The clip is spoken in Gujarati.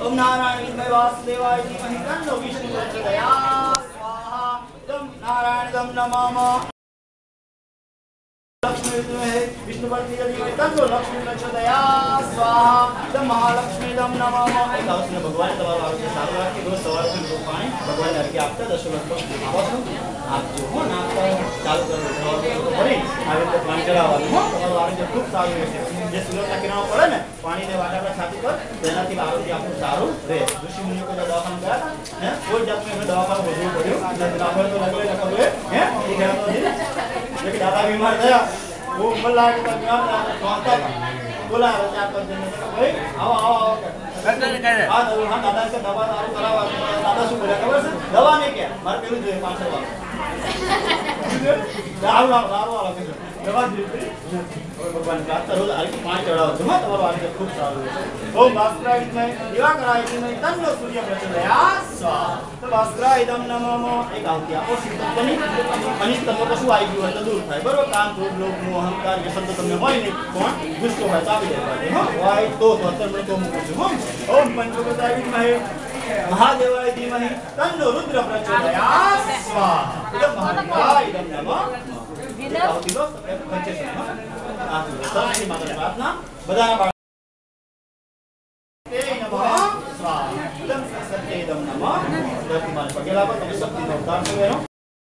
ओम नारायण विद्महे वासुदेवाय धीमहि तन्नो विष्णु प्रचोदयात् स्वाहा ओम नारायण दम नमः लक्ष्मी विद्महे विष्णु धीमहि तन्नो लक्ष्मी प्रचोदयात् स्वाहा ओम महालक्ष्मी दम नमः। एक अवसर भगवान તમારું આરોગ્ય સારું રાખે રોજ સવારે પણ પાણી ભગવાનને અર્ઘ્ય આપતા દશો લક્ષ આવો છો આપ જો હો નાસ્તા ચાલુ કરો ફરી આવી રીતે પાણી ચડાવવાનું હો તમારું આરોગ્ય ખૂબ સારું રહેશે જે સૂર્યના કિરણો પડે ને પાણીને વાટા પર છાતી પર તેનાથી આરોગ્ય આપણું સારું રહે। ઋષિ મુનિઓ કોઈ દવાખાના ગયા હે કોઈ જાતનું એમને દવાખાનું વધવું પડ્યું એટલે આપણે તો લગલે ન ખબર હે એ કહેતો નથી કે દાદા બીમાર થયા वो मल्ला के बीमार था स्वास्थ्य बोला क्या कर देने भाई आओ आओ आओ करते कह रहे हां दादा से दवा दारू करावा दादा શું બોલ્યા ખબર છે દવા ને કે માર પેલું જોઈએ 500 દારૂ દારૂ વાળો કે દવા દીધી ભગવાન પ્રાર્થના રોજ આરતી 5 ચડાવો છો તમારો આરોગ્ય ખૂબ સારું રહેશે। ઓમ વાસ્ત્રાય में दिवा कराय में तन्नो सूर्य प्रचोदयात् स्वाहा तो वास्त्राय दम नमः एक आहुति आपो સિદ્ધની અનિષ્ટ તત્વ કશું આવી ગયું એટલે દૂર થાય બરોબર કામ ક્રોધ લોભ મોહ અહંકાર એ શબ્દ તમને હોય નહીં કોણ દુષ્ટ હોય ચાવી દેવા હો હોય તો અત્યારે તો મૂકું છું હો। ઓમ પંચકોદાય વિદ્મહે महादेवाय धीमहि तन्नो रुद्र प्रचोदयात् स्वाहा इदं महादेवाय इदं नमः आहुति लो पंचेश्वर आ सरस्वती माता की प्रार्थना बधाना ते नमः स्वाहा इदं सरस्वती इदं नमः धरती माता पगेला पर તમે શક્તિનો અવતાર છો એનો